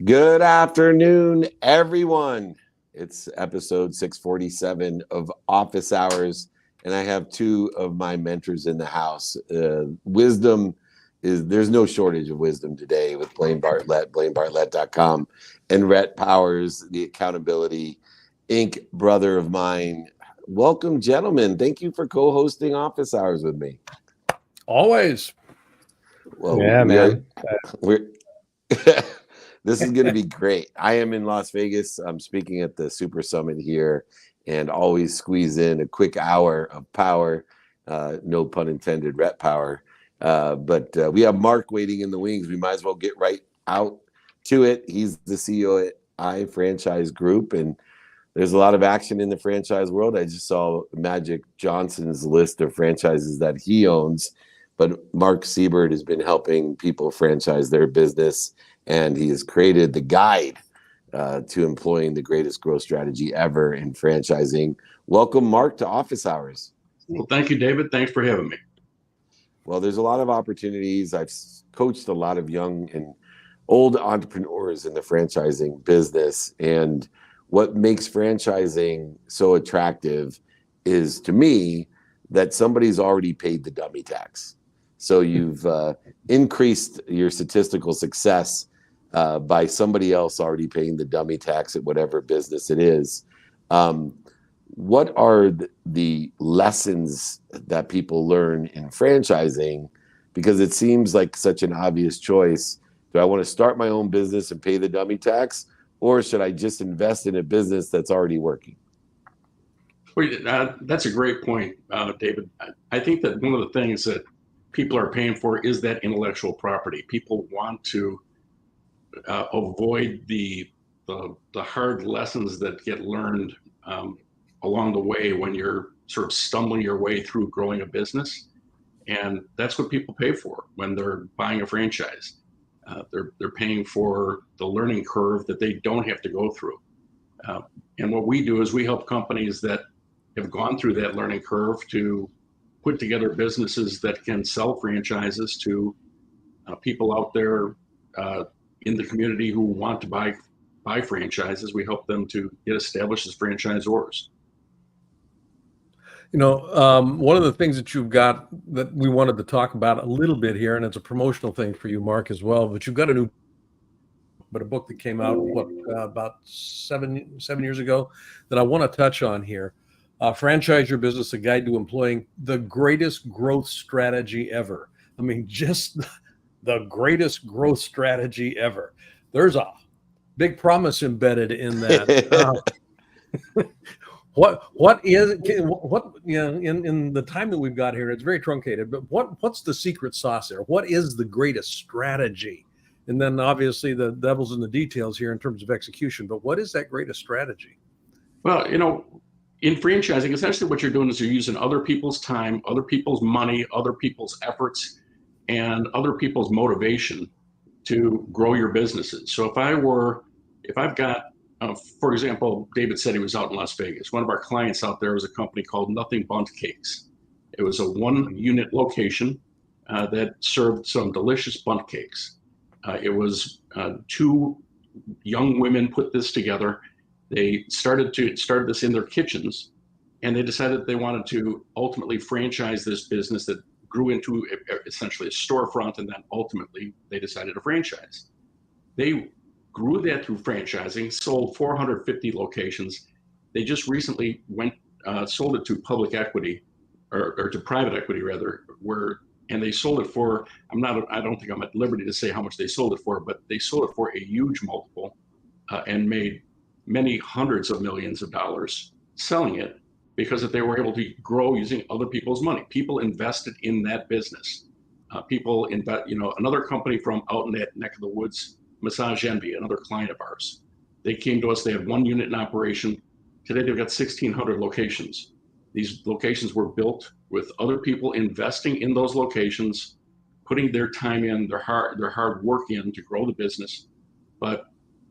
Good afternoon, everyone. It's episode 647 of Office Hours, and I have two of my mentors in the house. Wisdom there's no shortage of wisdom today with Blaine Bartlett, BlaineBartlett.com, and Rhett Powers, the Accountability Inc. brother of mine. Welcome, gentlemen. Thank you for co-hosting Office Hours with me. Always. Well, yeah, man. We're this is going to be great. I am in Las Vegas. I'm speaking at the Super Summit here, and always squeeze in a quick hour of power. No pun intended, Rhett Power. But we have Mark waiting in the wings. We might as well get right out to it. He's the CEO at iFranchise Group, and there's a lot of action in the franchise world. I just saw Magic Johnson's list of franchises that he owns. But Mark Siebert has been helping people franchise their business, and he has created the guide to employing the greatest growth strategy ever in franchising. Welcome, Mark, to Office Hours. Well, thank you, David. Thanks for having me. Well, there's a lot of opportunities. I've coached a lot of young and old entrepreneurs in the franchising business, and what makes franchising so attractive is, to me, that somebody's already paid the dummy tax. So you've increased your statistical success by somebody else already paying the dummy tax at whatever business it is. What are the lessons that people learn in franchising? Because it seems like such an obvious choice. Do I want to start my own business and pay the dummy tax, or should I just invest in a business that's already working? Well, that's a great point, David. I think that one of the things that people are paying for is that intellectual property. People want to avoid the hard lessons that get learned along the way when you're sort of stumbling your way through growing a business. And that's what people pay for when they're buying a franchise. They're paying for the learning curve that they don't have to go through. And what we do is we help companies that have gone through that learning curve to put together businesses that can sell franchises to people out there in the community who want to buy franchises. We help them to get established as franchisors. You know, one of the things that you've got that we wanted to talk about a little bit here, and it's a promotional thing for you, Mark, as well, but you've got a book that came out about seven years ago that I want to touch on here. Franchise Your Business, a guide to employing the greatest growth strategy ever. I mean, just the greatest growth strategy ever. There's a big promise embedded in that. What you know, in the time that we've got here, it's very truncated, but what's the secret sauce there? What is the greatest strategy? And then obviously the devil's in the details here in terms of execution, but what is that greatest strategy? Well, you know, in franchising, essentially what you're doing is you're using other people's time, other people's money, other people's efforts, and other people's motivation to grow your businesses. So if I've got, for example, David said he was out in Las Vegas. One of our clients out there was a company called Nothing Bundt Cakes. It was a one-unit location that served some delicious bundt cakes. It was two young women put this together. They started this in their kitchens, and they decided they wanted to ultimately franchise this business that grew into essentially a storefront, and then ultimately they decided to franchise. They grew that through franchising, sold 450 locations. They just recently sold it to public equity, or to private equity rather, and they sold it for, I don't think I'm at liberty to say how much they sold it for, but they sold it for a huge multiple and made many hundreds of millions of dollars selling it because they were able to grow using other people's money. People invested in that business. Another company from out in that neck of the woods, Massage Envy, another client of ours. They came to us, they had one unit in operation. Today they've got 1,600 locations. These locations were built with other people investing in those locations, putting their time in, their hard work in to grow the business. But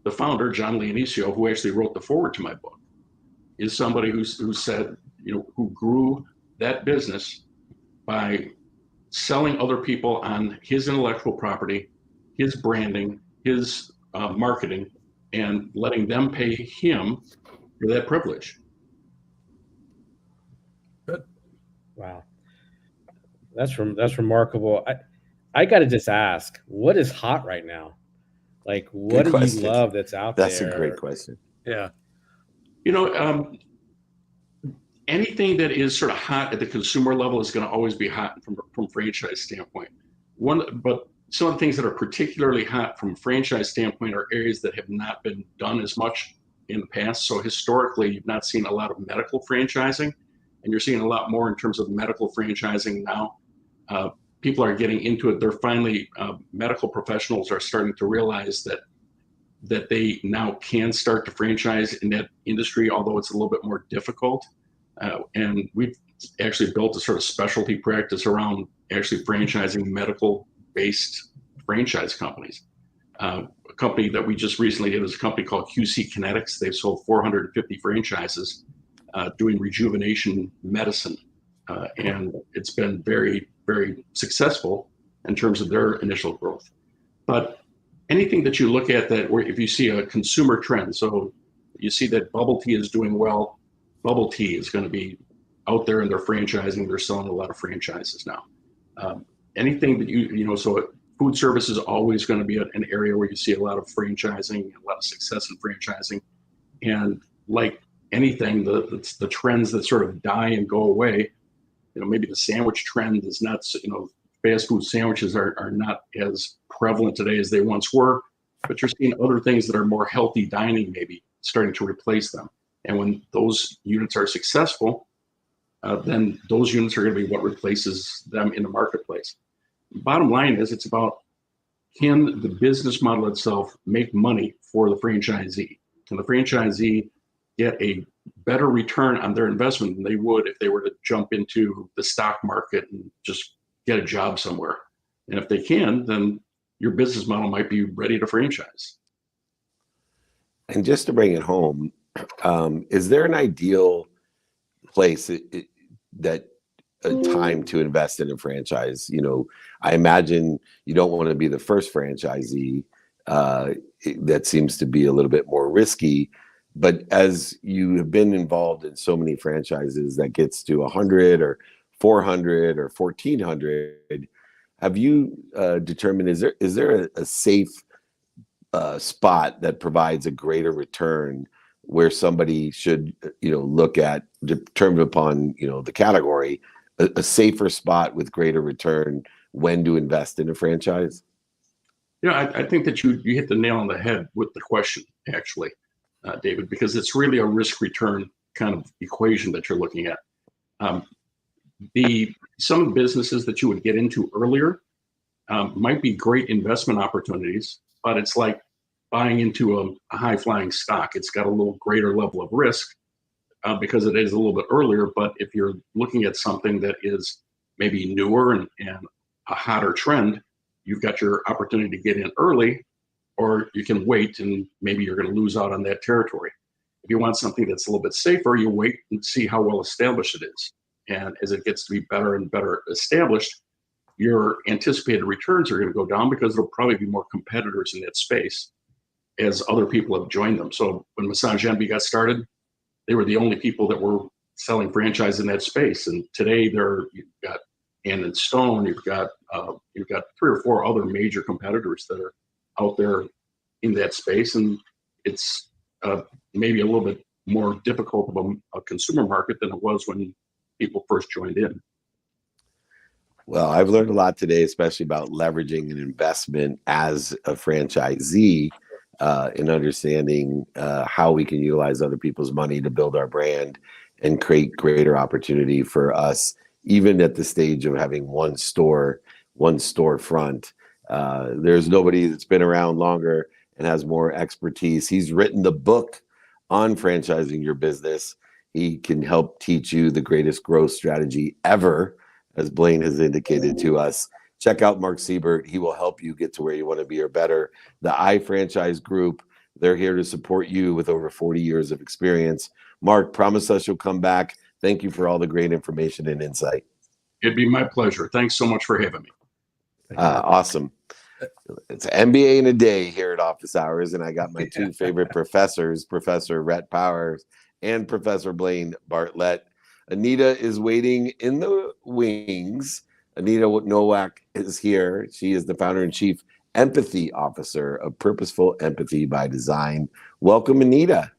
the founder, John Leonisio, who actually wrote the foreword to my book, is somebody who said, who grew that business by selling other people on his intellectual property, his branding, his marketing and letting them pay him for that privilege. Wow, that's remarkable. I got to just ask, what is hot right now? Like, what do you love that's out there? That's a great question. Yeah. You know, anything that is sort of hot at the consumer level is going to always be hot from franchise standpoint. But some of the things that are particularly hot from a franchise standpoint are areas that have not been done as much in the past. So historically, you've not seen a lot of medical franchising, and you're seeing a lot more in terms of medical franchising now. People are getting into it. They're finally, medical professionals are starting to realize that they now can start to franchise in that industry, although it's a little bit more difficult. And we've actually built a sort of specialty practice around actually franchising medical-based franchise companies. A company that we just recently did is a company called QC Kinetics. They've sold 450 franchises doing rejuvenation medicine. And it's been very, very successful in terms of their initial growth. But anything that you look at where if you see a consumer trend, so you see that bubble tea is doing well, bubble tea is going to be out there in their franchising. They're selling a lot of franchises now. Anything that so food service is always going to be an area where you see a lot of franchising, a lot of success in franchising. And like anything, the trends that sort of die and go away, maybe the sandwich trend is not, fast food sandwiches are not as prevalent today as they once were, but you're seeing other things that are more healthy dining maybe starting to replace them. And when those units are successful, then those units are going to be what replaces them in the marketplace. Bottom line is, it's about, can the business model itself make money for the franchisee? Can the franchisee get a better return on their investment than they would if they were to jump into the stock market and just get a job somewhere? And if they can, then your business model might be ready to franchise. And just to bring it home, is there an ideal place that a time to invest in a franchise? I imagine you don't want to be the first franchisee. That seems to be a little bit more risky. But as you have been involved in so many franchises that gets to 100 or 400 or 1,400, have you determined, is there a safe spot that provides a greater return where somebody should look at, determined upon the category, a safer spot with greater return when to invest in a franchise? I think that you hit the nail on the head with the question, actually, David, because it's really a risk return kind of equation that you're looking at. Some of the businesses that you would get into earlier might be great investment opportunities, but it's like buying into a high flying stock. It's got a little greater level of risk because it is a little bit earlier. But if you're looking at something that is maybe newer and a hotter trend, you've got your opportunity to get in early, or you can wait and maybe you're going to lose out on that territory. If you want something that's a little bit safer, you wait and see how well established it is. And as it gets to be better and better established, your anticipated returns are going to go down because there'll probably be more competitors in that space as other people have joined them. So when Massage Envy got started, they were the only people that were selling franchise in that space. And today you've got Ann & Stone, you've got 3 or 4 other major competitors that are out there in that space. And it's maybe a little bit more difficult of a consumer market than it was when people first joined in. Well, I've learned a lot today, especially about leveraging an investment as a franchisee in understanding how we can utilize other people's money to build our brand and create greater opportunity for us, even at the stage of having one storefront. There's nobody that's been around longer and has more expertise. He's written the book on franchising your business. He can help teach you the greatest growth strategy ever, as Blaine has indicated to us. Check out Mark Siebert. He will help you get to where you want to be or better. The iFranchise Group, they're here to support you with over 40 years of experience. Mark, promise us you'll come back. Thank you for all the great information and insight. It'd be my pleasure. Thanks so much for having me. Awesome. It's MBA in a day here at Office Hours, and I got my two favorite professors, Professor Rhett Powers and Professor Blaine Bartlett. Anita is waiting in the wings. Anita Nowak is here. She is the founder and chief empathy officer of Purposeful Empathy by Design. Welcome, Anita.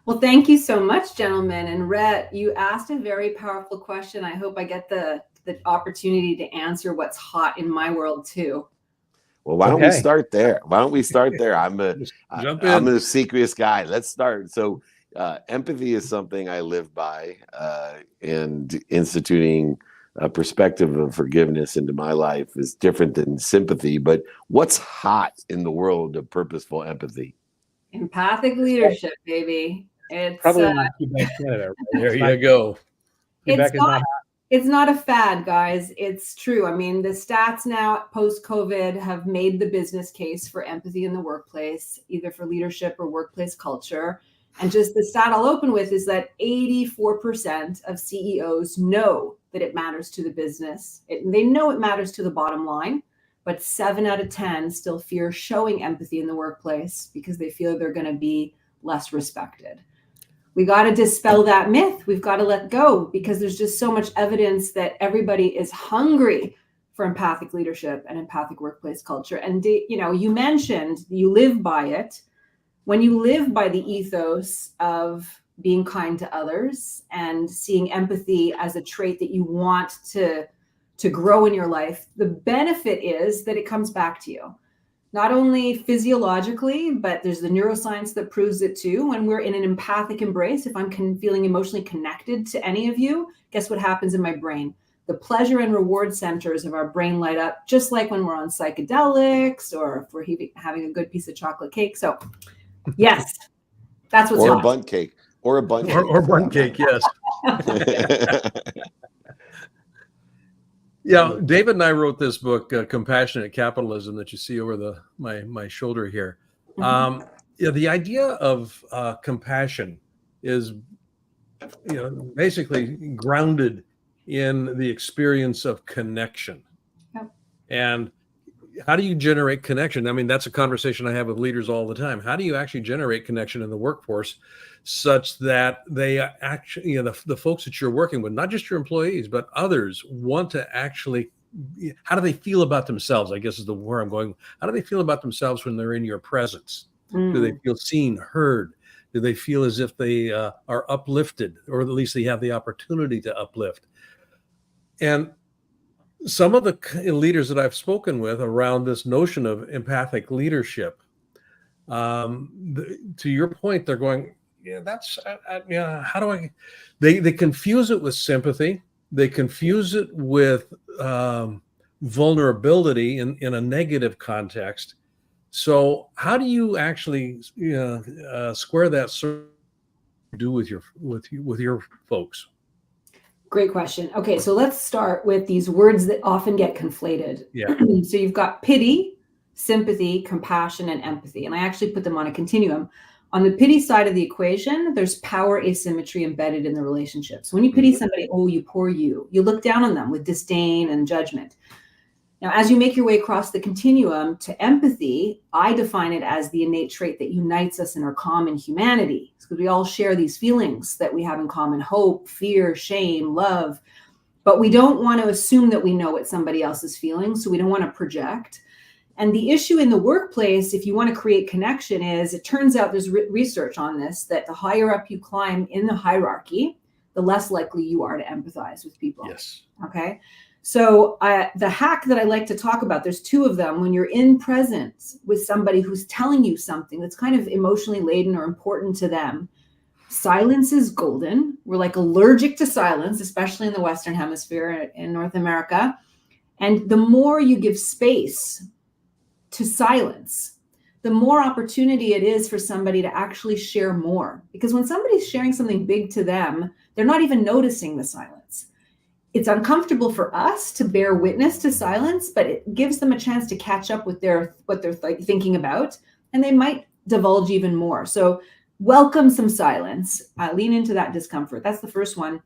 Well, thank you so much, gentlemen. And Rhett, you asked a very powerful question. I hope I get the opportunity to answer what's hot in my world too. Well, why don't we start there? I'm a secret guy. Let's start. So empathy is something I live by, and instituting a perspective of forgiveness into my life is different than sympathy. But what's hot in the world of purposeful empathy? Empathic leadership, baby. It's probably not Quebec, Canada. Right? There you go. Quebec is not. It's not a fad, guys. It's true. I mean, the stats now post-COVID have made the business case for empathy in the workplace, either for leadership or workplace culture. And just the stat I'll open with is that 84% of CEOs know that it matters to the business. They know it matters to the bottom line, but 7 out of 10 still fear showing empathy in the workplace because they feel they're going to be less respected. We got to dispel that myth. We've got to let go because there's just so much evidence that everybody is hungry for empathic leadership and empathic workplace culture. And, you mentioned you live by it. When you live by the ethos of being kind to others and seeing empathy as a trait that you want to grow in your life, the benefit is that it comes back to you. Not only physiologically, but there's the neuroscience that proves it too. When we're in an empathic embrace, if I'm feeling emotionally connected to any of you, guess what happens in my brain? The pleasure and reward centers of our brain light up, just like when we're on psychedelics or if we're having a good piece of chocolate cake. So yes, that's what's hot. A bundt cake. Or a bundt cake. Or bundt cake, yes. Yeah, David and I wrote this book, Compassionate Capitalism, that you see over my shoulder here. The idea of compassion is, basically grounded in the experience of connection. Yep. And how do you generate connection? I mean, that's a conversation I have with leaders all the time. How do you actually generate connection in the workforce such that they actually, the folks that you're working with, not just your employees, but others want to actually, how do they feel about themselves? I guess is where I'm going. How do they feel about themselves when they're in your presence? Do they feel seen, heard? Do they feel as if they are uplifted, or at least they have the opportunity to uplift? And some of the leaders that I've spoken with around this notion of empathic leadership, to your point, they're going, how do I, they confuse it with sympathy. They confuse it with vulnerability in a negative context. So how do you actually square that circle with your folks? Great question. Okay, so let's start with these words that often get conflated. Yeah. So you've got pity, sympathy, compassion, and empathy. And I actually put them on a continuum. On the pity side of the equation, there's power asymmetry embedded in the relationship. So when you pity somebody, oh, you poor you look down on them with disdain and judgment. Now, as you make your way across the continuum to empathy, I define it as the innate trait that unites us in our common humanity. Because we all share these feelings that we have in common: hope, fear, shame, love. But we don't want to assume that we know what somebody else is feeling, so we don't want to project. And the issue in the workplace, if you want to create connection, is it turns out there's research on this, that the higher up you climb in the hierarchy, the less likely you are to empathize with people. Yes. Okay. So the hack that I like to talk about, there's two of them. When you're in presence with somebody who's telling you something that's kind of emotionally laden or important to them, silence is golden. We're like allergic to silence, especially in the Western Hemisphere in North America. And the more you give space to silence, the more opportunity it is for somebody to actually share more. Because when somebody's sharing something big to them, they're not even noticing the silence. It's uncomfortable for us to bear witness to silence, but it gives them a chance to catch up with what they're thinking about, and they might divulge even more. So welcome some silence, lean into that discomfort. That's the first one.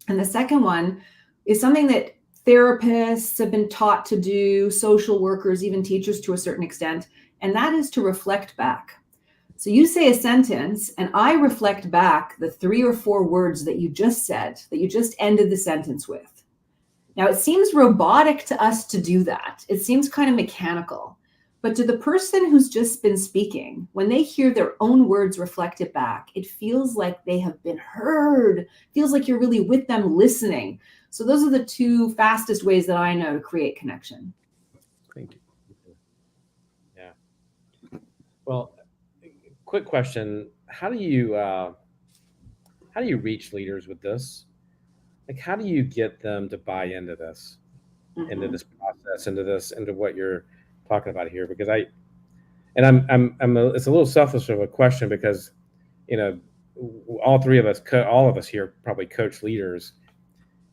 And the second one is something that therapists have been taught to do, social workers, even teachers to a certain extent, and that is to reflect back. So you say a sentence and I reflect back the 3 or 4 words that you just said, that you just ended the sentence with. Now, it seems robotic to us to do that. It seems kind of mechanical. But to the person who's just been speaking, when they hear their own words reflected back, it feels like they have been heard. It feels like you're really with them listening. So those are the 2 fastest ways that I know to create connection. Thank you. Yeah. Well, quick question: how do you reach leaders with this? Like, how do you get them to buy into this, into this process, into what you're talking about here? Because it's a little selfish of a question, because, you know, all of us here probably coach leaders,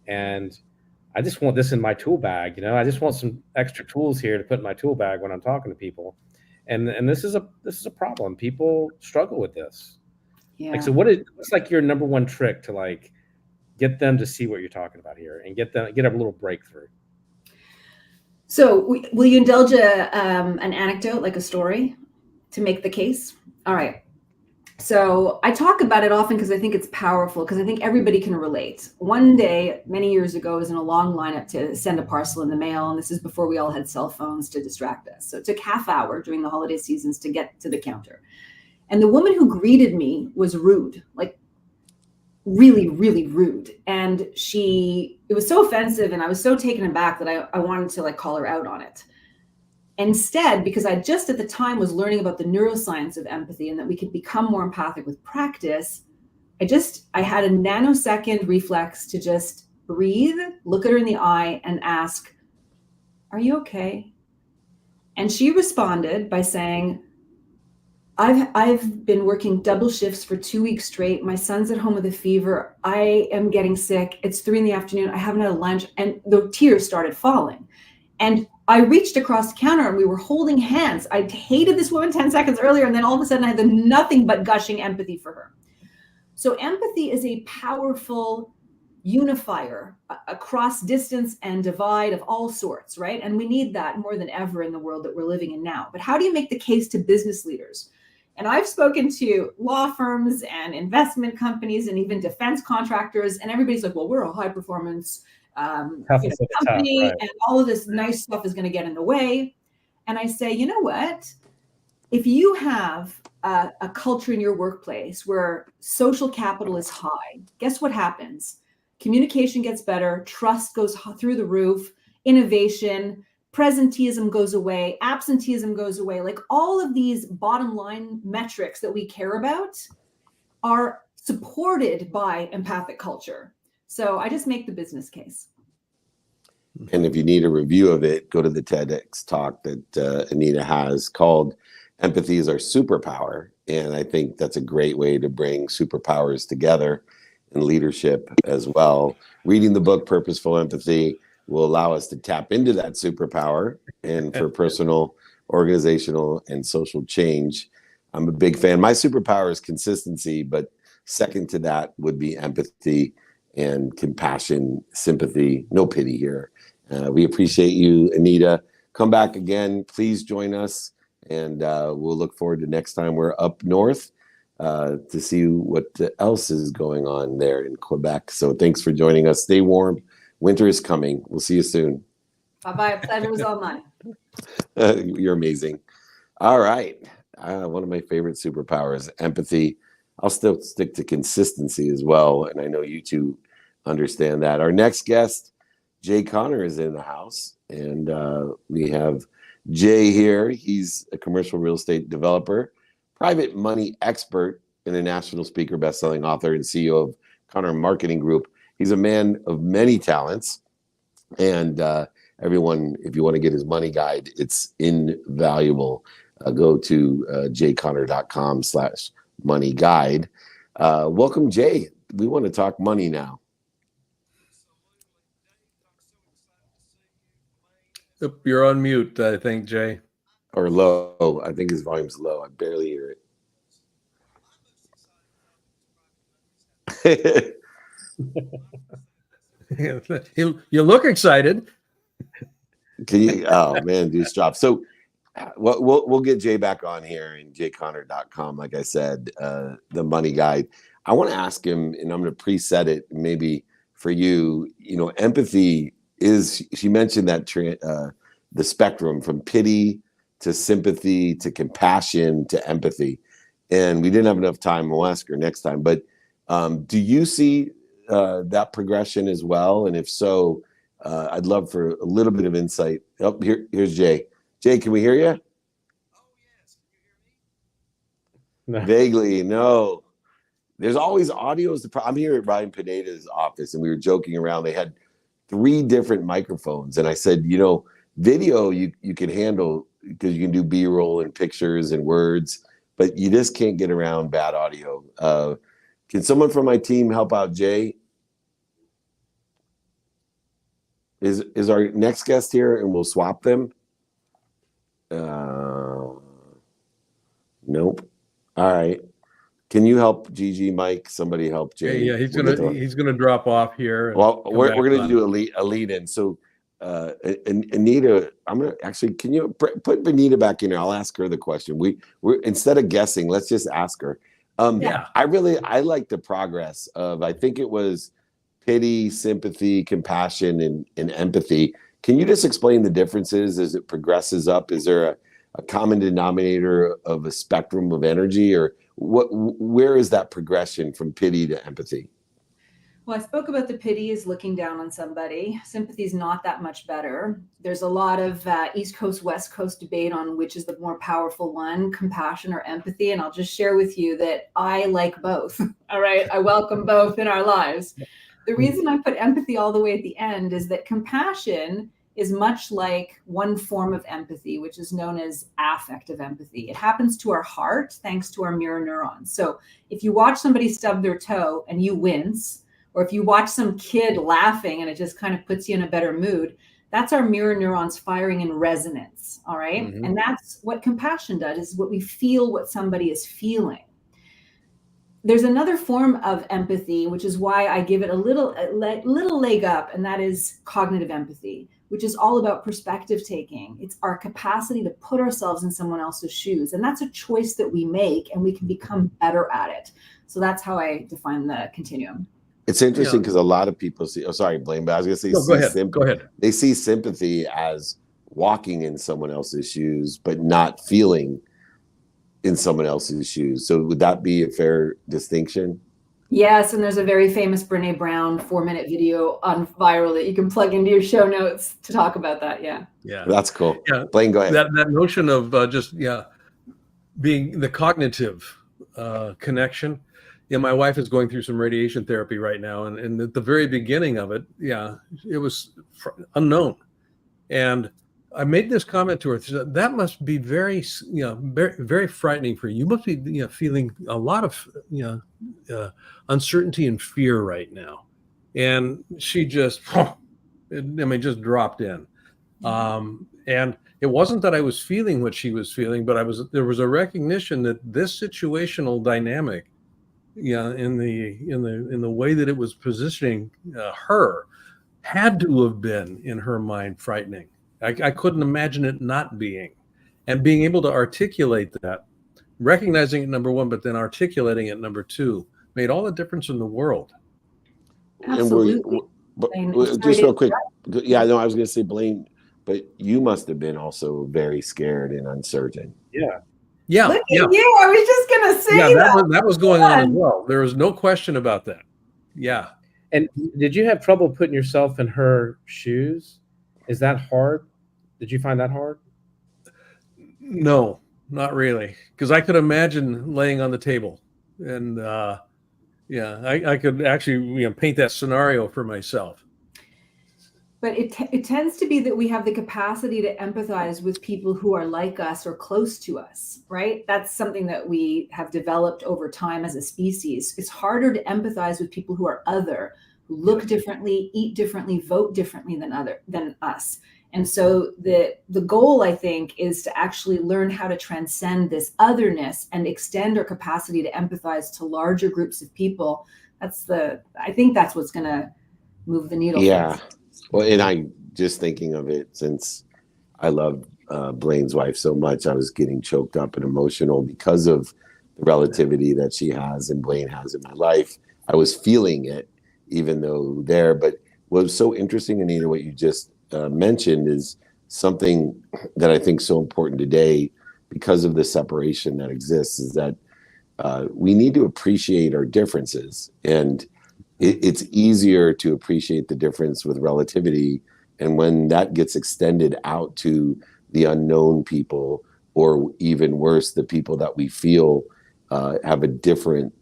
and I just want this in my tool bag. You know, I just want some extra tools here to put in my tool bag when I'm talking to people. And this is a problem. People struggle with this. Yeah. Like, so what's like your number one trick to like get them to see what you're talking about here and get a little breakthrough? So will you indulge an anecdote, like a story, to make the case? All right. So I talk about it often because I think it's powerful, because I think everybody can relate. One day, many years ago, I was in a long lineup to send a parcel in the mail. And this is before we all had cell phones to distract us. So it took half hour during the holiday seasons to get to the counter. And the woman who greeted me was rude, like really, really rude. And it was so offensive, and I was so taken aback that I wanted to like call her out on it. Instead, because I just at the time was learning about the neuroscience of empathy and that we could become more empathic with practice, I had a nanosecond reflex to just breathe, look at her in the eye, and ask, "Are you okay?" And she responded by saying, I've been working double shifts for 2 weeks straight. My son's at home with a fever. I am getting sick. It's 3 PM. I haven't had lunch. And the tears started falling. And I reached across the counter and we were holding hands. I'd hated this woman 10 seconds earlier. And then all of a sudden I had nothing but gushing empathy for her. So empathy is a powerful unifier across distance and divide of all sorts, right? And we need that more than ever in the world that we're living in now. But how do you make the case to business leaders? And I've spoken to law firms and investment companies and even defense contractors, and everybody's like, well, we're a high performance company, right? And all of this nice stuff is going to get in the way. And I say, you know what? If you have a culture in your workplace where social capital is high, guess what happens? Communication gets better, trust goes through the roof, innovation, presenteeism goes away, absenteeism goes away. Like all of these bottom line metrics that we care about are supported by empathic culture. So I just make the business case. And if you need a review of it, go to the TEDx talk that Anita has called Empathy is Our Superpower. And I think that's a great way to bring superpowers together in leadership as well. Reading the book Purposeful Empathy will allow us to tap into that superpower and for personal, organizational, and social change. I'm a big fan. My superpower is consistency, but second to that would be empathy and compassion, sympathy, no pity here. We appreciate you, Anita. Come back again. Please join us. And we'll look forward to next time we're up north to see what else is going on there in Quebec. So thanks for joining us. Stay warm. Winter is coming. We'll see you soon. Bye-bye. Pleasure was all mine. You're amazing. All right. One of my favorite superpowers, empathy. I'll still stick to consistency as well. And I know you two understand that. Our next guest, Jay Conner, is in the house. And we have Jay here. He's a commercial real estate developer, private money expert, international speaker, best-selling author, and CEO of Conner Marketing Group. He's a man of many talents. And everyone, if you want to get his money guide, it's invaluable. Go to jayconner.com/money guide. Welcome, Jay. We want to talk money now. You're on mute, I think, Jay. Or low. I think his volume's low. I barely hear it. You look excited. Can you? Oh man, Deuce drop. So we'll get Jay back on here and jayconner.com. Like I said, the money guide. I want to ask him, and I'm going to preset it maybe for you. You know, empathy is. She mentioned that the spectrum from pity to sympathy to compassion to empathy, and we didn't have enough time. We'll ask her next time. But do you see that progression as well? And if so, I'd love for a little bit of insight. Oh, here's Jay. Jay, can we hear you? Oh, yes. Can you hear me? No. Vaguely, no. There's always audio. I'm here at Ryan Pineda's office, and we were joking around. They had 3 different microphones, and I said, you know, video you can handle because you can do B-roll and pictures and words, but you just can't get around bad audio. Can someone from my team help out Jay? Is our next guest here, and we'll swap them? Nope. All right. Can you help Gigi, Mike? Somebody help Jay. Yeah, he's gonna drop off here. Well, we're gonna on. do a lead in. So, Anita, I'm gonna actually. Can you put Benita back in here? I'll ask her the question. We're instead of guessing, let's just ask her. Yeah. I like the progress of. I think it was pity, sympathy, compassion, and empathy. Can you just explain the differences as it progresses up? Is there a common denominator of a spectrum of energy, or where is that progression from pity to empathy? Well, I spoke about the pity is looking down on somebody. Sympathy is not that much better. There's a lot of East Coast, West Coast debate on which is the more powerful one, compassion or empathy. And I'll just share with you that I like both. All right. I welcome both in our lives. The reason I put empathy all the way at the end is that compassion is much like one form of empathy, which is known as affective empathy. It happens to our heart thanks to our mirror neurons. So if you watch somebody stub their toe and you wince, or if you watch some kid laughing and it just kind of puts you in a better mood, that's our mirror neurons firing in resonance. All right. Mm-hmm. And that's what compassion does, is what we feel what somebody is feeling. There's another form of empathy, which is why I give it a little leg up, and that is cognitive empathy, which is all about perspective taking. It's our capacity to put ourselves in someone else's shoes. And that's a choice that we make, and we can become better at it. So that's how I define the continuum. It's interesting because a lot of people see, oh, sorry, Blaine, but I was going to say, no, go ahead. They see sympathy as walking in someone else's shoes, but not feeling in someone else's shoes. So would that be a fair distinction? Yes, and there's a very famous Brene Brown 4-minute video on viral that you can plug into your show notes to talk about that. Yeah. That's cool. Yeah. Blaine, go ahead. That notion of being the cognitive connection. Yeah, my wife is going through some radiation therapy right now, and at the very beginning of it, it was unknown, and I made this comment to her. That must be very, very, very frightening for you. You must be, feeling a lot of, uncertainty and fear right now. And she just, just dropped in. And it wasn't that I was feeling what she was feeling, but there was a recognition that this situational dynamic, in the way that it was positioning her, had to have been in her mind frightening. I couldn't imagine it not being, and being able to articulate that, recognizing it, number one, but then articulating it, number two, made all the difference in the world. Absolutely. Just real quick. Yeah, no, I was going to say, Blaine, but you must have been also very scared and uncertain. Yeah. Yeah. Look at you. I was just going to say that was going on as well. There was no question about that. Yeah. And did you have trouble putting yourself in her shoes? Is that hard? Did you find that hard? No, not really. Because I could imagine laying on the table, and I could actually paint that scenario for myself. But it tends to be that we have the capacity to empathize with people who are like us or close to us, right? That's something that we have developed over time as a species. It's harder to empathize with people who are other, who look differently, eat differently, vote differently than us. And so the goal, I think, is to actually learn how to transcend this and extend our capacity to empathize to larger groups of people. I think that's what's going to move the needle. Yeah. Well, and I just thinking of it, since I love Blaine's wife so much, I was getting choked up and emotional because of the relativity that she has and Blaine has in my life. I was feeling it, even though there. But what was so interesting, Anita, what you just mentioned is something that I think is so important today because of the separation that exists, is that we need to appreciate our differences. And it's easier to appreciate the difference with relativity. And when that gets extended out to the unknown people, or even worse, the people that we feel have a different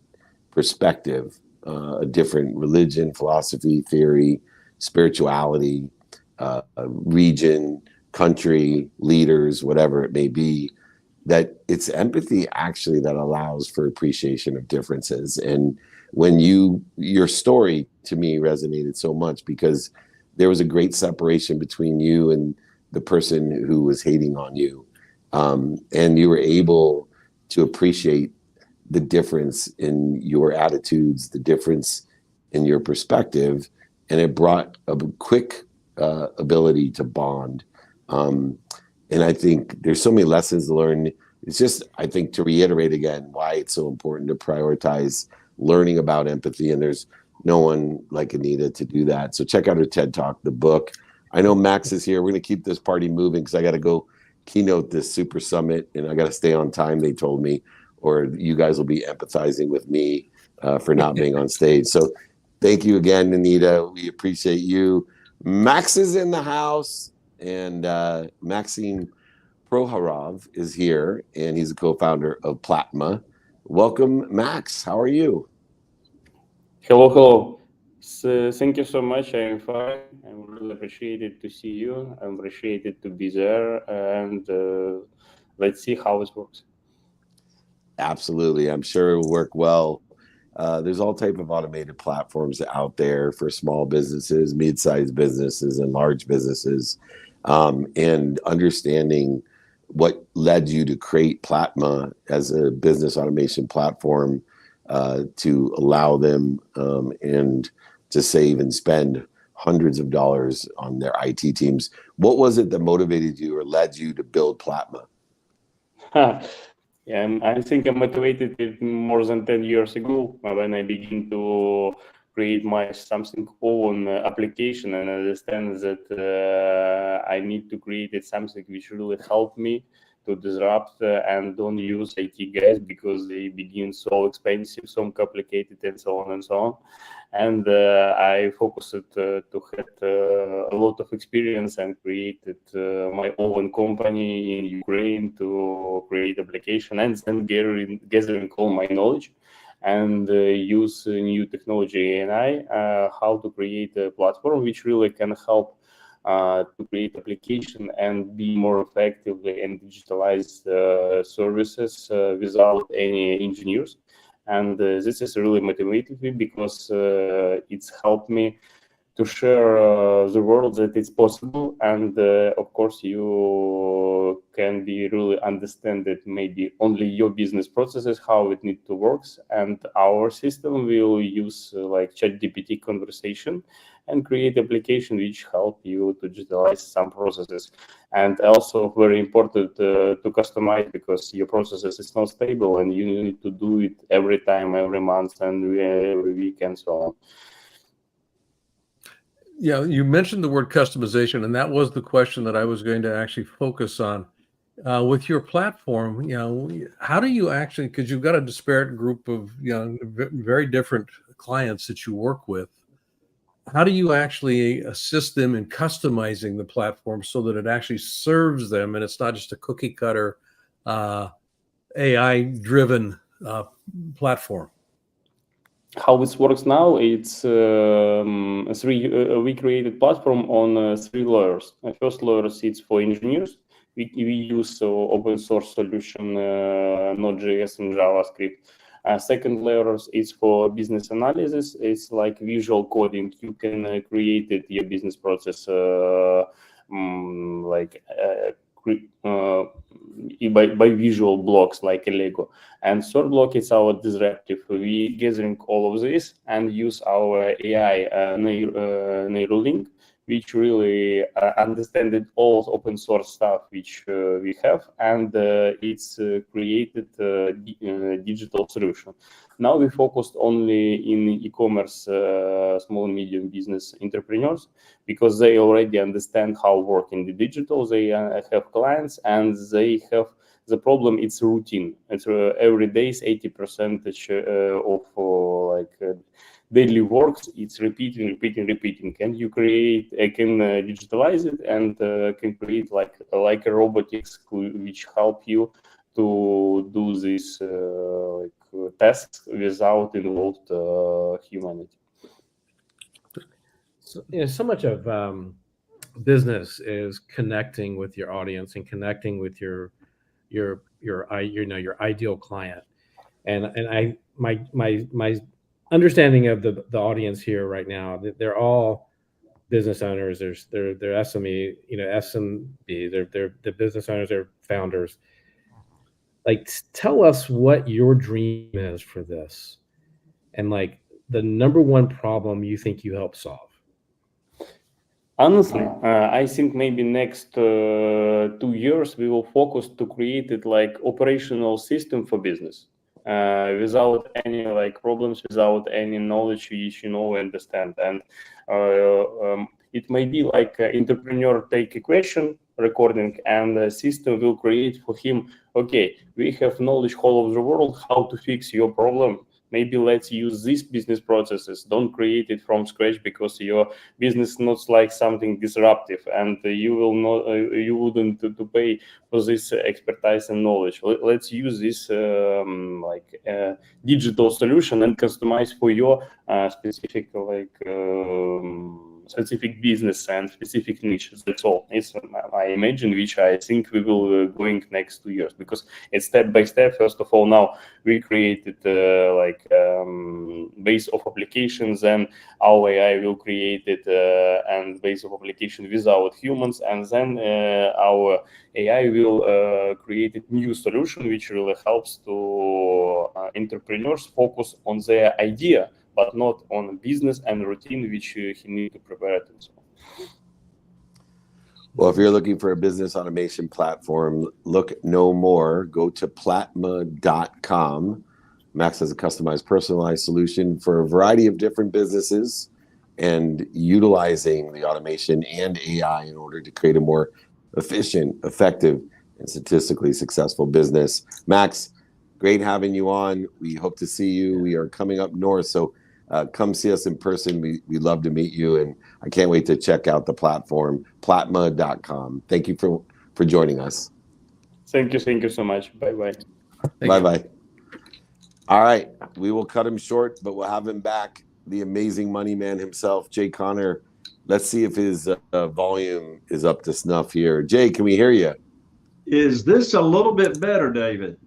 perspective, a different religion, philosophy, theory, spirituality, region, country, leaders, whatever it may be, that it's empathy actually that allows for appreciation of differences. And when your story to me resonated so much because there was a great separation between you and the person who was hating on you. And you were able to appreciate the difference in your attitudes, the difference in your perspective, and it brought a quick ability to bond. And I think there's so many lessons to learn. It's just, I think, to reiterate again why it's so important to prioritize learning about empathy. And there's no one like Anita to do that. So check out her TED Talk, the book. I know Max is here. We're going to keep this party moving because I got to go keynote this super summit and I got to stay on time, they told me, or you guys will be empathizing with me for not being on stage. So thank you again, Anita. We appreciate you. Max is in the house, and Maxime Prohorov is here, and he's a co-founder of Platma. Welcome, Max. How are you? Hello. So, thank you so much. I'm fine. I'm really appreciated to see you. I'm appreciated to be there, and let's see how it works. Absolutely. I'm sure it will work well. There's all type of automated platforms out there for small businesses, mid-sized businesses, and large businesses. And understanding what led you to create Platma as a business automation platform to allow them and to save and spend hundreds of dollars on their IT teams. What was it that motivated you or led you to build Platma? Yeah, I think I motivated it more than 10 years ago when I began to create my something own application and understand that I need to create something which really help me to disrupt and don't use IT guys because they begin so expensive, so complicated, and so on and so on. And I focused to have a lot of experience and created my own company in Ukraine to create application and then gathering all my knowledge and use new technology AI, how to create a platform which really can help to create application and be more effectively and digitalize services without any engineers. And this is really motivated me because it's helped me to share the world that it's possible. And of course, you can be really understand that maybe only your business processes, how it need to works. And our system will use like ChatGPT conversation and create application which help you to digitalize some processes. And also very important to customize because your processes is not stable and you need to do it every time, every month, and every week, and so on. Yeah, you mentioned the word customization, and that was the question that I was going to actually focus on. With your platform, how do you actually, because you've got a disparate group of, very different clients that you work with, how do you actually assist them in customizing the platform so that it actually serves them and it's not just a cookie cutter AI-driven platform? How this works now, it's we created platform on 3 layers. First layer is for engineers. We use open source solution, Node.js and JavaScript. Second layer is for business analysis. It's like visual coding. You can create your business process by visual blocks like a Lego. And third block is our disruptive. We gathering all of this and use our AI Neuralink, which really understands all open source stuff which we have, and it's created a digital solution. Now we focused only in e-commerce, small and medium business entrepreneurs, because they already understand how work in the digital. They have clients, and they have the problem. It's routine. It's every day is 80% of daily works. It's repeating. And you can digitalize it and can create like a robotics which help you to do these tasks without involved humanity. So much of business is connecting with your audience and connecting with your ideal client. And my understanding of the audience here right now, they're all business owners. They're SME, SMB. They're business owners. They're founders. Like, tell us what your dream is for this, and like the number one problem you think you help solve. Honestly, I think maybe next 2 years we will focus to create it like operational system for business, without any problems, without any knowledge which understand. And it may be like entrepreneur take a question recording, and the system will create for him. Okay, we have knowledge all over the world how to fix your problem. Maybe let's use these business processes. Don't create it from scratch, because your business not like something disruptive, and you will not, you wouldn't to pay for this expertise and knowledge. Let's use this digital solution and customize for your specific specific business and specific niches. That's all. It's I imagine, which I think we will going next 2 years, because it's step by step. First of all, now we created base of applications, and our AI will create it and base of application without humans, and then our AI will create a new solution which really helps to entrepreneurs focus on their idea, but not on business and routine which he need to prepare it and so on. Well, if you're looking for a business automation platform, look no more. Go to Platma.com. Max has a customized, personalized solution for a variety of different businesses, and utilizing the automation and AI in order to create a more efficient, effective, and statistically successful business. Max, great having you on. We hope to see you. We are coming up north, so come see us in person. We'd love to meet you, and I can't wait to check out the platform, Platma.com. Thank you for joining us. Thank you so much. Bye-bye. Bye-bye. All right, we will cut him short, but we'll have him back, the amazing money man himself, Jay Conner. Let's see if his volume is up to snuff here. Jay, can we hear you? Is this a little bit better, David?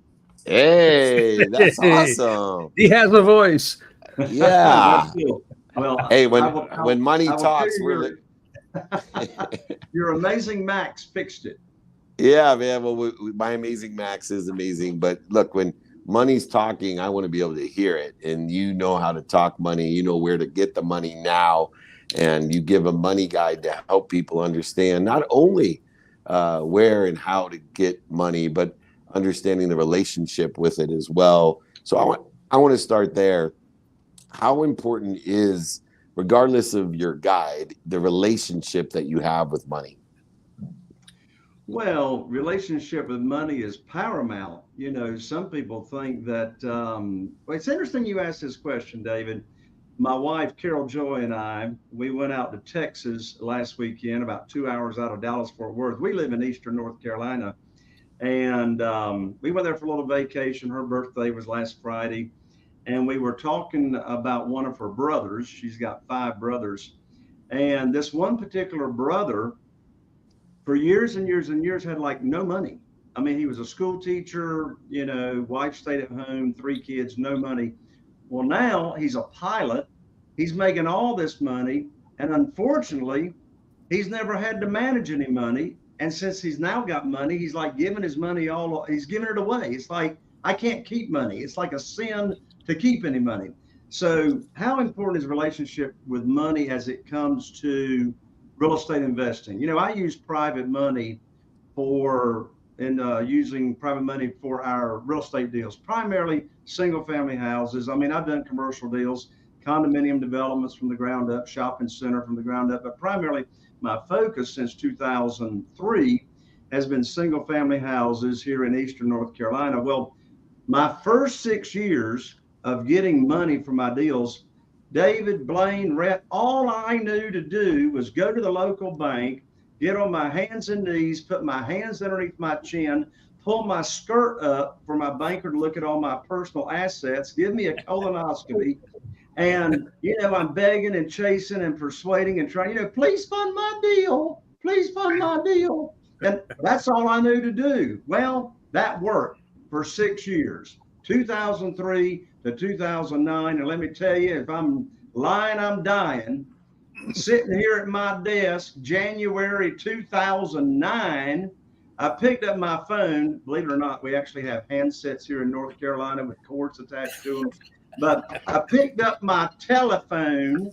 Hey, that's awesome. He has a voice. Yeah. Well, hey, when money talks, your amazing Max fixed it. Yeah, man. Well, my amazing Max is amazing, but look, when money's talking, I want to be able to hear it, and you know how to talk money. You know where to get the money now, and you give a money guide to help people understand not only where and how to get money, but understanding the relationship with it as well. So I want to start there. How important is, regardless of your guide, the relationship that you have with money? Well, relationship with money is paramount. Some people think that, well, it's interesting you asked this question, David. My wife, Carol Joy, and I, we went out to Texas last weekend, about 2 hours out of Dallas-Fort Worth. We live in Eastern North Carolina. And we went there for a little vacation. Her birthday was last Friday. And we were talking about one of her brothers. She's got 5 brothers. And this one particular brother, for years and years and years, had like no money. I mean, he was a school teacher, wife stayed at home, 3 kids, no money. Well, now he's a pilot. He's making all this money. And unfortunately, he's never had to manage any money. And since he's now got money, he's like giving his money he's giving it away. It's like, I can't keep money. It's like a sin to keep any money. So how important is relationship with money as it comes to real estate investing? You know, I use private money using private money for our real estate deals, primarily single family houses. I mean, I've done commercial deals, condominium developments from the ground up, shopping center from the ground up, but primarily my focus since 2003 has been single family houses here in Eastern North Carolina. Well, my first 6 years of getting money for my deals, David, Blaine, Rhett, all I knew to do was go to the local bank, get on my hands and knees, put my hands underneath my chin, pull my skirt up for my banker to look at all my personal assets, give me a colonoscopy. And, you know, I'm begging and chasing and persuading and trying, you know, please fund my deal. Please fund my deal. And that's all I knew to do. Well, that worked for 6 years, 2003 to 2009. And let me tell you, if I'm lying, I'm dying. Sitting here at my desk, January 2009, I picked up my phone. Believe it or not, we actually have handsets here in North Carolina with cords attached to them. But I picked up my telephone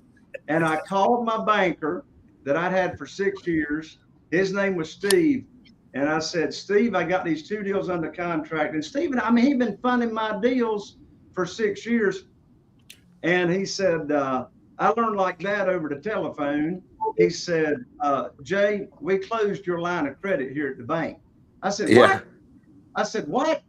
and I called my banker that I'd had for 6 years. His name was Steve. And I said, Steve, I got these 2 deals under contract. And Steve, I mean, he'd been funding my deals for 6 years. And he said, I learned like that over the telephone. He said, Jay, we closed your line of credit here at the bank. I said, Yeah. what? I said, what?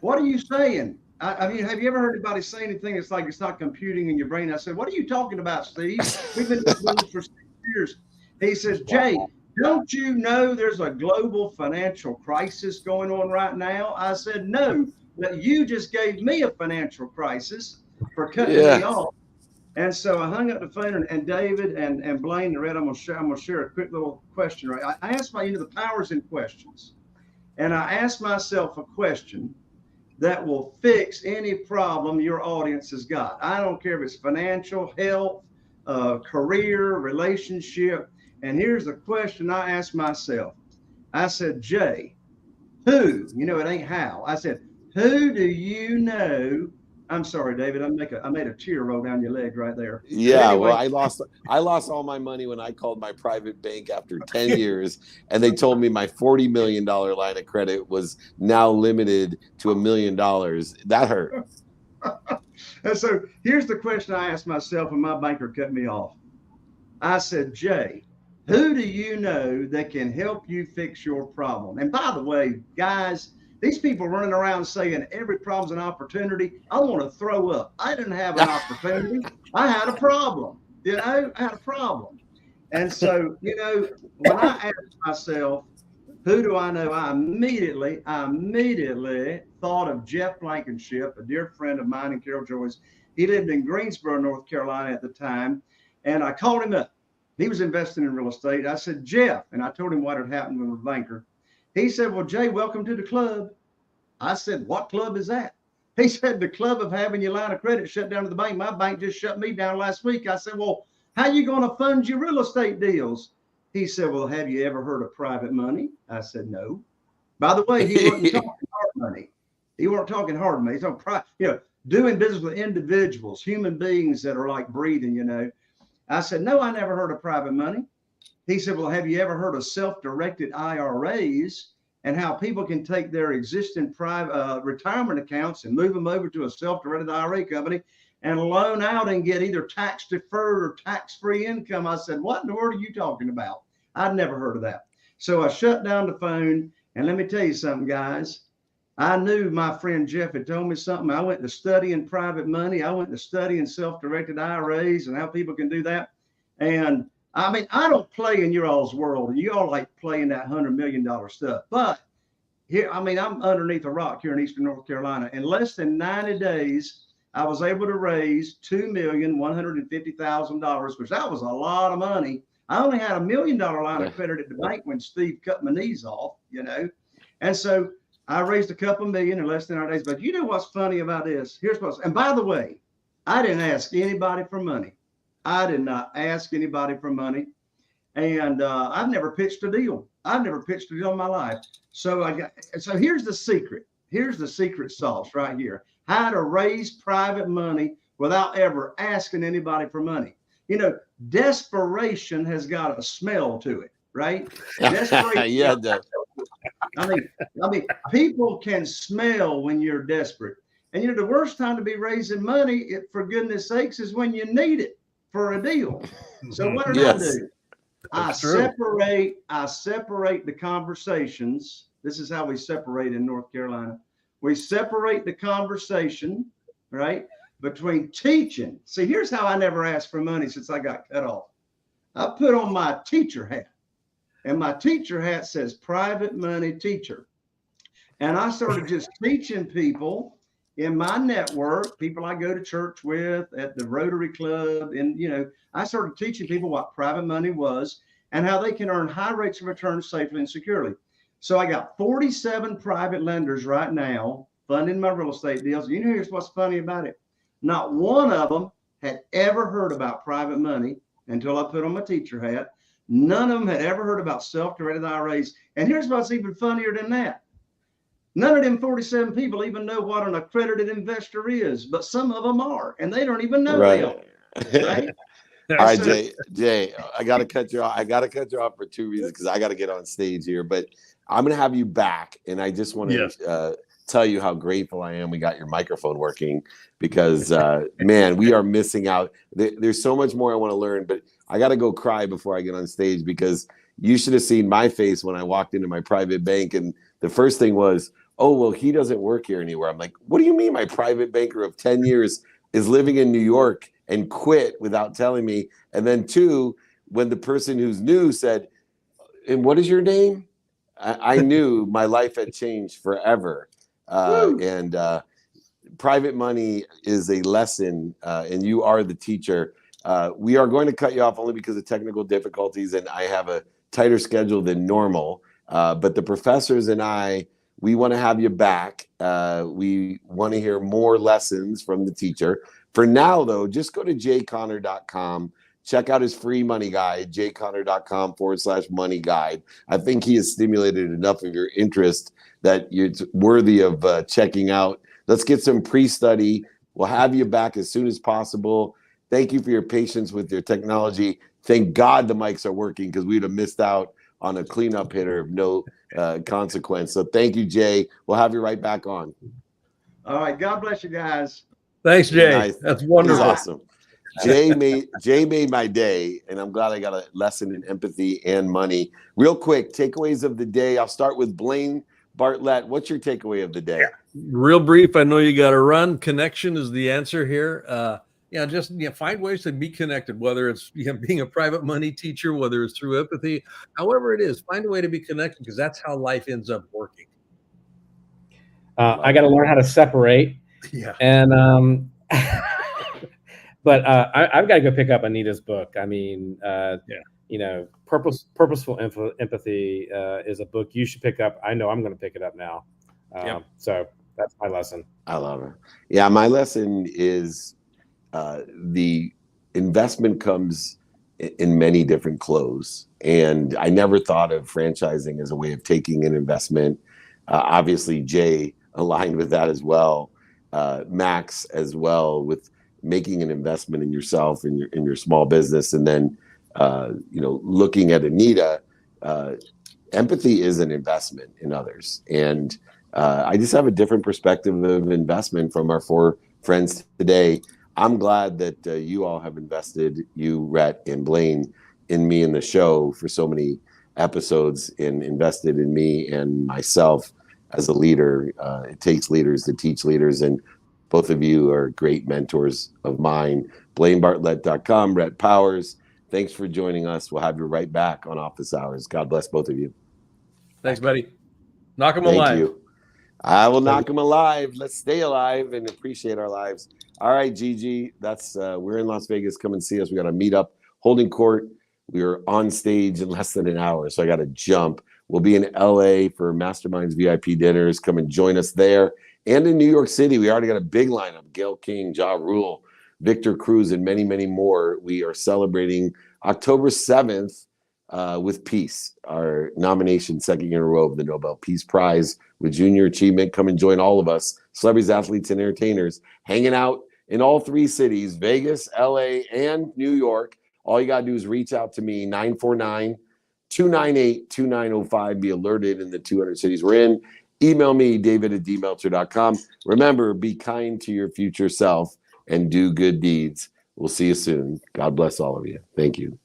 What are you saying? I mean, have you ever heard anybody say anything? It's like it's not computing in your brain. I said, what are you talking about, Steve? We've been doing this for 6 years. He says, Jay, don't you know there's a global financial crisis going on right now? I said, no, but you just gave me a financial crisis for cutting me off. And so I hung up the phone, and David and Blaine and Red, I'm gonna share a quick little question. Right, I asked my, the power's in questions, and I asked myself a question that will fix any problem your audience has got. I don't care if it's financial, health, career, relationship. And here's the question I asked myself. I said, Jay, who? It ain't how. I said, who do you know? I'm sorry, David. I made a tear roll down your leg right there. Yeah, anyway, well, I lost all my money when I called my private bank after 10 years, and they told me my $40 million line of credit was now limited to $1 million. That hurt. And so here's the question I asked myself when my banker cut me off. I said, Jay, who do you know that can help you fix your problem? And by the way, guys, these people running around saying every problem's an opportunity. I want to throw up. I didn't have an opportunity. I had a problem. I had a problem. And so, when I asked myself, who do I know? I immediately thought of Jeff Blankenship, a dear friend of mine and Carol Joy's. He lived in Greensboro, North Carolina at the time. And I called him up. He was investing in real estate. I said, Jeff, and I told him what had happened with the banker. He said, well, Jay, welcome to the club. I said, what club is that? He said, the club of having your line of credit shut down to the bank. My bank just shut me down last week. I said, well, how you going to fund your real estate deals? He said, well, have you ever heard of private money? I said, no. By the way, he wasn't talking hard money. He weren't talking hard money. He's on doing business with individuals, human beings that are like breathing, I said, no, I never heard of private money. He said, well, have you ever heard of self-directed IRAs and how people can take their existing private retirement accounts and move them over to a self-directed IRA company and loan out and get either tax deferred or tax-free income? I said, what in the world are you talking about? I'd never heard of that. So I shut down the phone, and let me tell you something, guys. I knew my friend Jeff had told me something. I went to studying private money. I went to studying self-directed IRAs and how people can do that. And I mean, I don't play in your all's world. You all like playing that $100 million stuff. But here, I mean, I'm underneath a rock here in Eastern North Carolina. In less than 90 days, I was able to raise $2,150,000, which that was a lot of money. I only had $1 million line of credit at the bank when Steve cut my knees off, And so I raised a couple million in less than 90 days. But you know what's funny about this? And by the way, I didn't ask anybody for money. I did not ask anybody for money. And I've never pitched a deal. I've never pitched a deal in my life. So here's the secret. Here's the secret sauce right here. How to raise private money without ever asking anybody for money. You know, desperation has got a smell to it, right? Desperation. Yeah, I mean, people can smell when you're desperate. And you know, the worst time to be raising money, for goodness sakes, is when you need it for a deal. So what did Yes. I do? I separate the conversations. This is how we separate in North Carolina. We separate the conversation, right, between teaching. See, here's how I never asked for money since I got cut off. I put on my teacher hat, and my teacher hat says private money teacher. And I started just teaching people in my network, people I go to church with, at the Rotary Club, and, you know, I started teaching people what private money was and how they can earn high rates of return safely and securely. So I got 47 private lenders right now funding my real estate deals. You know, here's what's funny about it. Not one of them had ever heard about private money until I put on my teacher hat. None of them had ever heard about self-directed IRAs. And here's what's even funnier than that. None of them 47 people even know what an accredited investor is, but some of them are, and they don't even know they are. Right? All right, Jay, I got to cut you off. I got to cut you off for two reasons because I got to get on stage here. But I'm going to have you back, and I just want to tell you how grateful I am we got your microphone working because, man, we are missing out. There's so much more I want to learn, but I got to go cry before I get on stage because you should have seen my face when I walked into my private bank, and the first thing was, oh, well, he doesn't work here anywhere. I'm like, what do you mean my private banker of 10 years is living in New York and quit without telling me? And then two, when the person who's new said, and what is your name? I knew my life had changed forever. And private money is a lesson, and you are the teacher. We are going to cut you off only because of technical difficulties, and I have a tighter schedule than normal. But the professors and we want to have you back. We want to hear more lessons from the teacher. For now, though, just go to jayconner.com. Check out his free money guide, jayconner.com/money guide. I think he has stimulated enough of your interest that it's worthy of checking out. Let's get some pre-study. We'll have you back as soon as possible. Thank you for your patience with your technology. Thank God the mics are working because we'd have missed out on a cleanup hitter of no consequence. So thank you, Jay. We'll have you right back on. All right. God bless you guys. Thanks, Jay. Nice. That's wonderful. That's awesome. Jay made my day, and I'm glad I got a lesson in empathy and money. Real quick, takeaways of the day. I'll start with Blaine Bartlett. What's your takeaway of the day? Real brief. I know you got to run. Connection is the answer here. Just find ways to be connected, whether it's being a private money teacher, whether it's through empathy, however it is, find a way to be connected because that's how life ends up working. I got to learn how to separate. Yeah. And, but I've got to go pick up Anita's book. I mean, Purposeful Empathy is a book you should pick up. I know I'm going to pick it up now. So that's my lesson. I love it. Yeah, my lesson is the investment comes in many different clothes. And I never thought of franchising as a way of taking an investment. Obviously, Jay aligned with that as well. Max as well, with making an investment in yourself and in your small business. And then, looking at Anita, empathy is an investment in others. And I just have a different perspective of investment from our four friends today. I'm glad that you all have invested, you, Rhett, and Blaine, in me and the show for so many episodes, and invested in me and myself as a leader. It takes leaders to teach leaders, and both of you are great mentors of mine. BlaineBartlett.com, Rhett Powers. Thanks for joining us. We'll have you right back on Office Hours. God bless both of you. Thanks, buddy. Knock them Thank alive. you. I will knock them alive. Let's stay alive and appreciate our lives. All right, Gigi, that's we're in Las Vegas. Come and see us. We got a meetup, holding court. We are on stage in less than an hour, so I got to jump. We'll be in LA for Masterminds VIP dinners. Come and join us there. And in New York City, we already got a big lineup. Gail King, Ja Rule, Victor Cruz, and many, many more. We are celebrating October 7th with Peace, our nomination second year in a row of the Nobel Peace Prize with Junior Achievement. Come and join all of us, celebrities, athletes, and entertainers, hanging out in all 3 cities, Vegas, LA, and New York. All you got to do is reach out to me, 949-298-2905. Be alerted in the 200 cities we're in. Email me, david@dmeltzer.com. Remember, be kind to your future self and do good deeds. We'll see you soon. God bless all of you. Thank you.